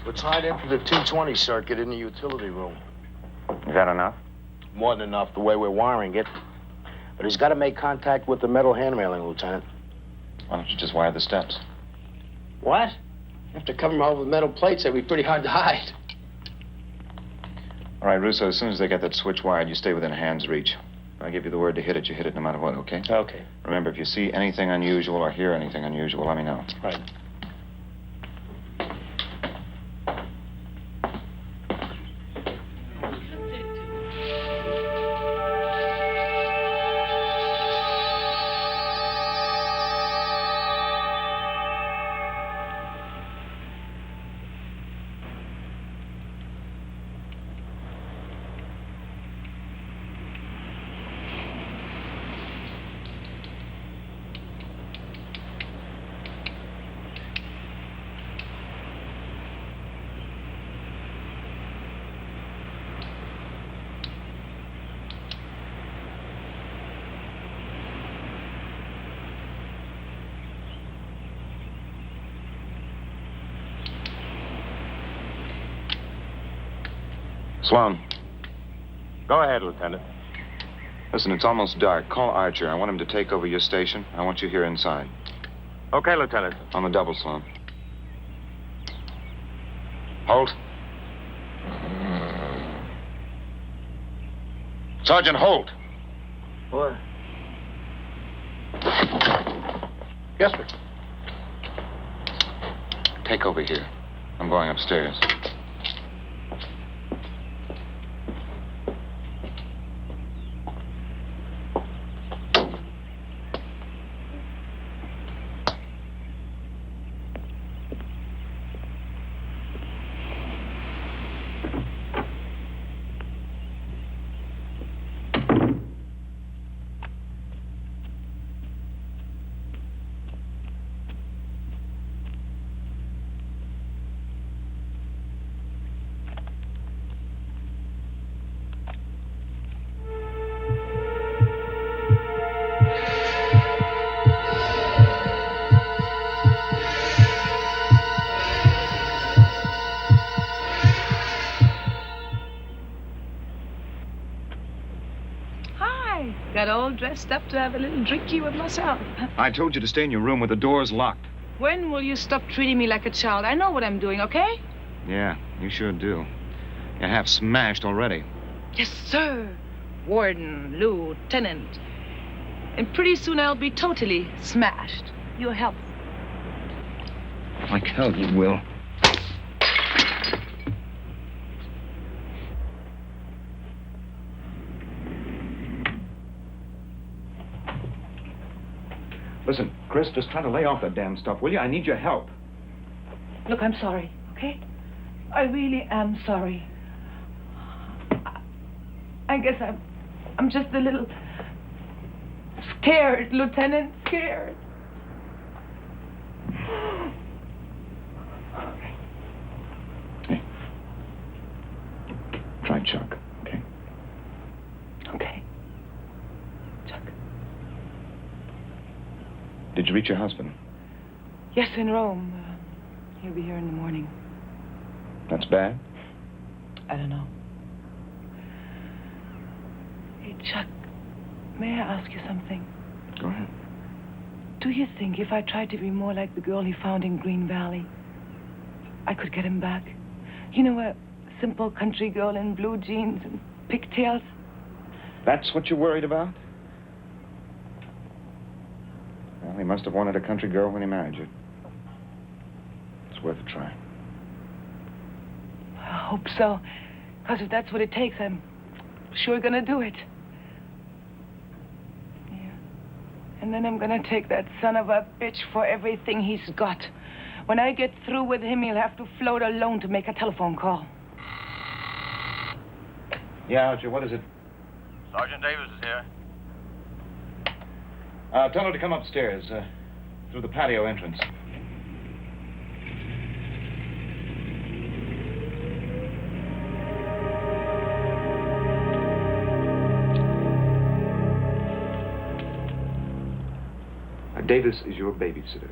We're tied in for the 220 circuit in the utility room. Is that enough? More than enough, the way we're wiring it. But he's got to make contact with the metal hand railing, Lieutenant. Why don't you just wire the steps? What? You have to cover them over with metal plates. That'd be pretty hard to hide. All right, Russo, as soon as they get that switch wired, you stay within hand's reach. If I give you the word to hit it, you hit it no matter what, okay? Okay. Remember, if you see anything unusual or hear anything unusual, let me know. Right. Sloan. Go ahead, Lieutenant. Listen, it's almost dark. Call Archer. I want him to take over your station. I want you here inside. Okay, Lieutenant. On the double, Sloan. Holt. Sergeant Holt. What? Yes, sir. Take over here. I'm going upstairs. Got all dressed up to have a little drinky with myself. I told you to stay in your room with the doors locked. When will you stop treating me like a child? I know what I'm doing, okay? Yeah, you sure do. You're half smashed already. Yes, sir. Warden, lieutenant. And pretty soon I'll be totally smashed. You'll help. Like hell you will. Listen, Chris, just try to lay off that damn stuff, will you? I need your help. Look, I'm sorry, okay? I really am sorry. I guess I'm just a little scared, Lieutenant, scared. Hey. Try Chuck, okay? Okay. Chuck. Did you reach your husband? Yes, in Rome. He'll be here in the morning. That's bad? I don't know. Hey, Chuck, may I ask you something? Go ahead. Do you think if I tried to be more like the girl he found in Green Valley, I could get him back? You know, a simple country girl in blue jeans and pigtails? That's what you're worried about? Well, he must have wanted a country girl when he married you. It's worth a try. I hope so. Because if that's what it takes, I'm sure gonna do it. Yeah. And then I'm gonna take that son of a bitch for everything he's got. When I get through with him, he'll have to float alone to make a telephone call. Yeah, Archer, what is it? Sergeant Davis is here. Tell her to come upstairs, through the patio entrance. Davis is your babysitter.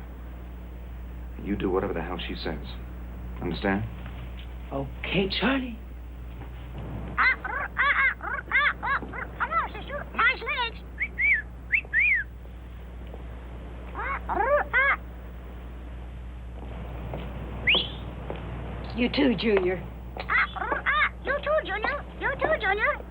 You do whatever the hell she says. Understand? Okay, Charlie. Hello, sister. Nice legs. You too, Junior. You too, Junior. You too, Junior.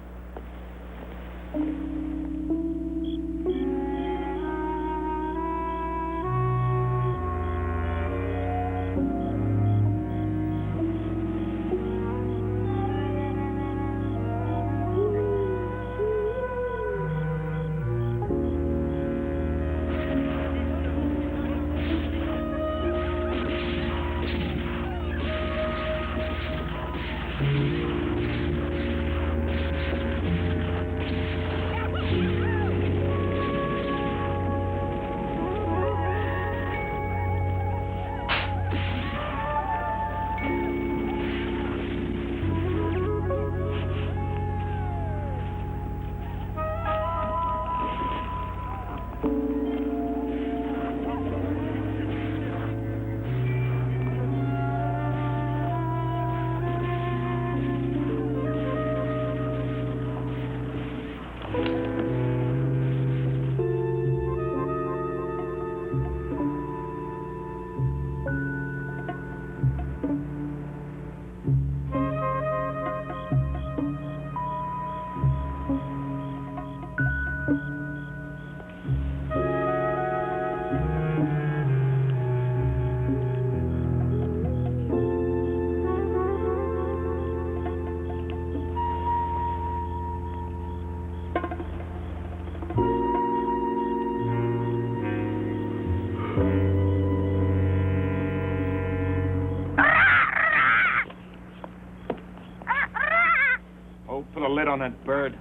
Put a lid on that bird.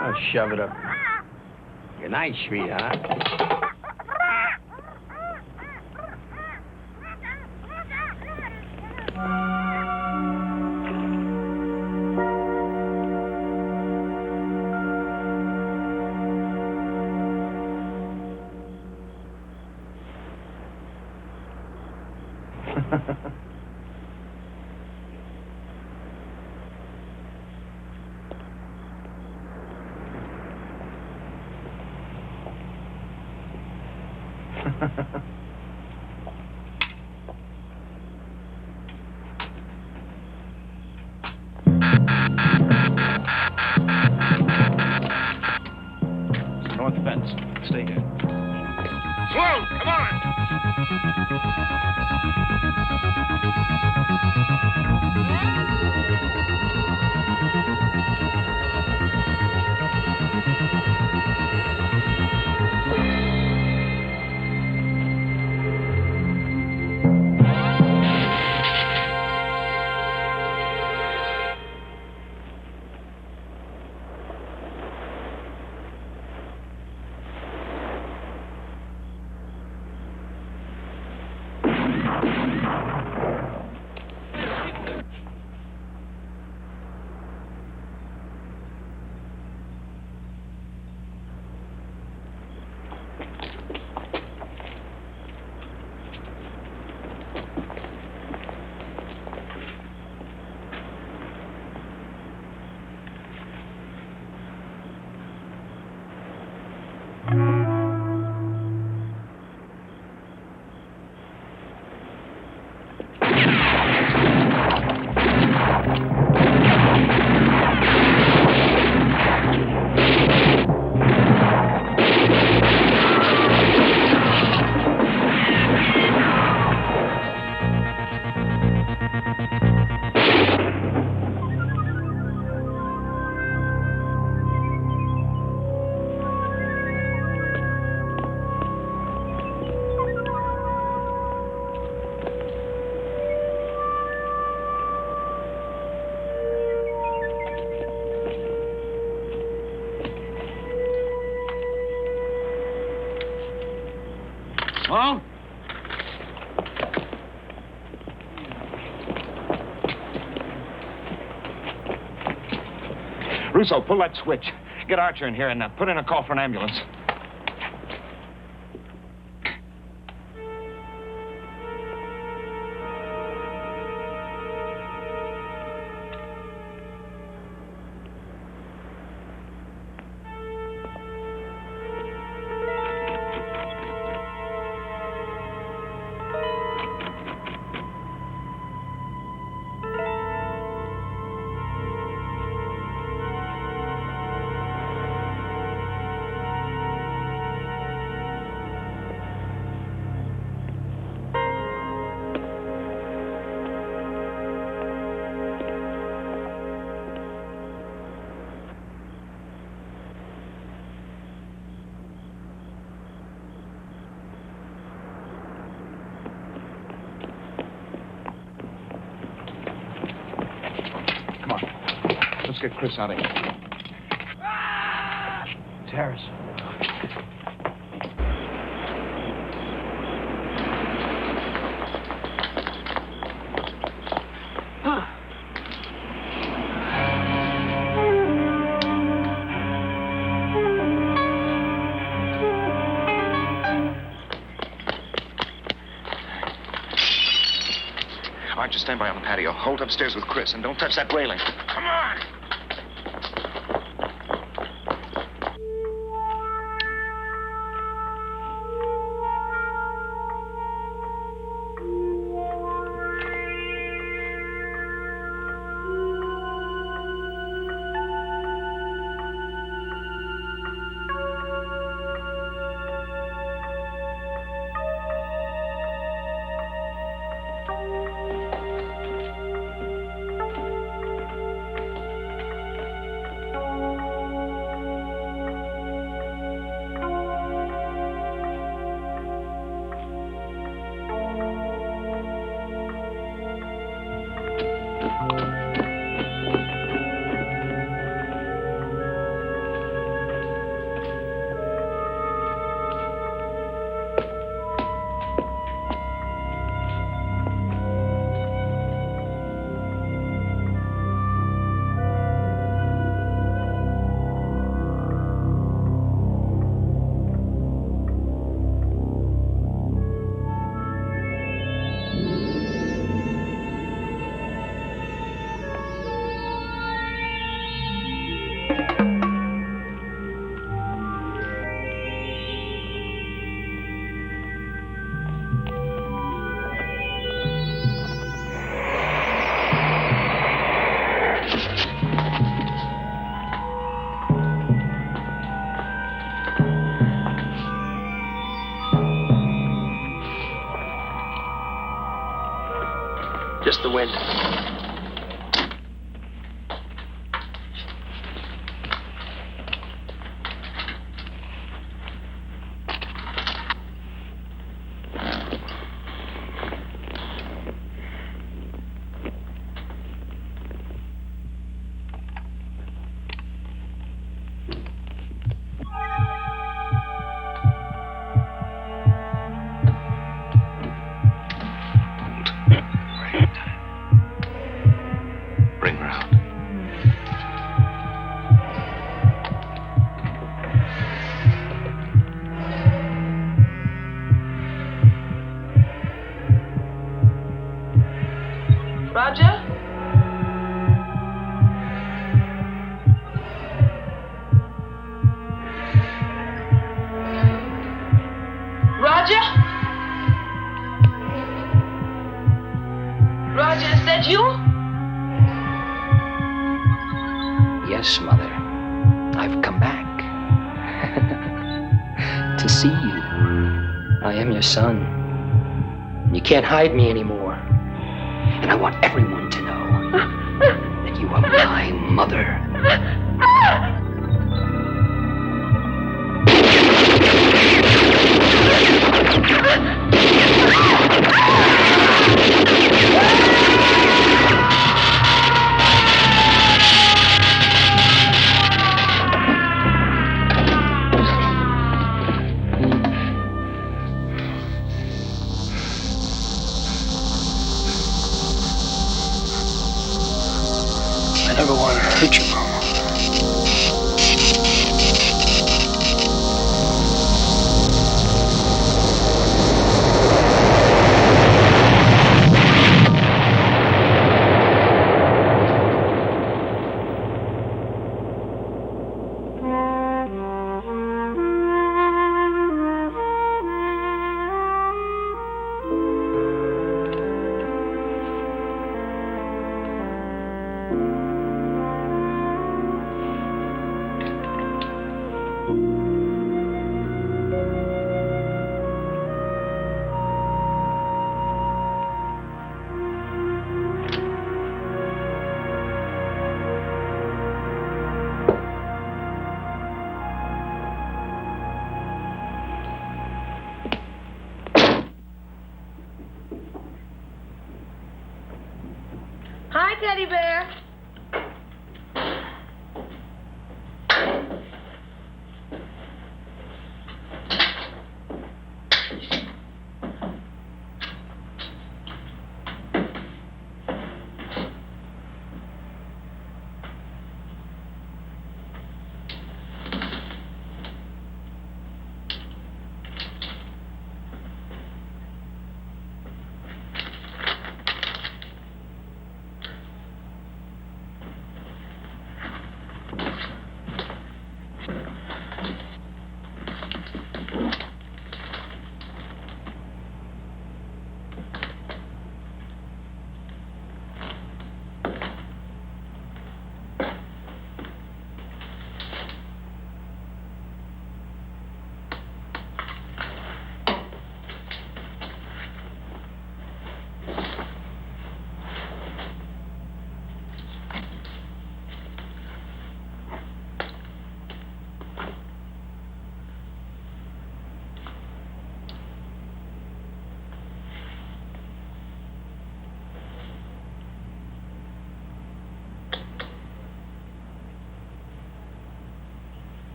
Oh, shove it up. Good night, sweetheart. North fence. Stay here. Slow, come on! Well? Russo, pull that switch. Get Archer in here and put in a call for an ambulance. Get Chris out of here. Terrace. Archer, stand by on the patio. Hold upstairs with Chris and don't touch that railing. Come on! in. Bring her out. Roger? Roger? Roger, is that you? Yes, Mother. I've come back. To see you. I am your son. You can't hide me anymore. And I want everyone to know that you are my mother. I never wanted to hurt you, Mama. Hi, Teddy Bear.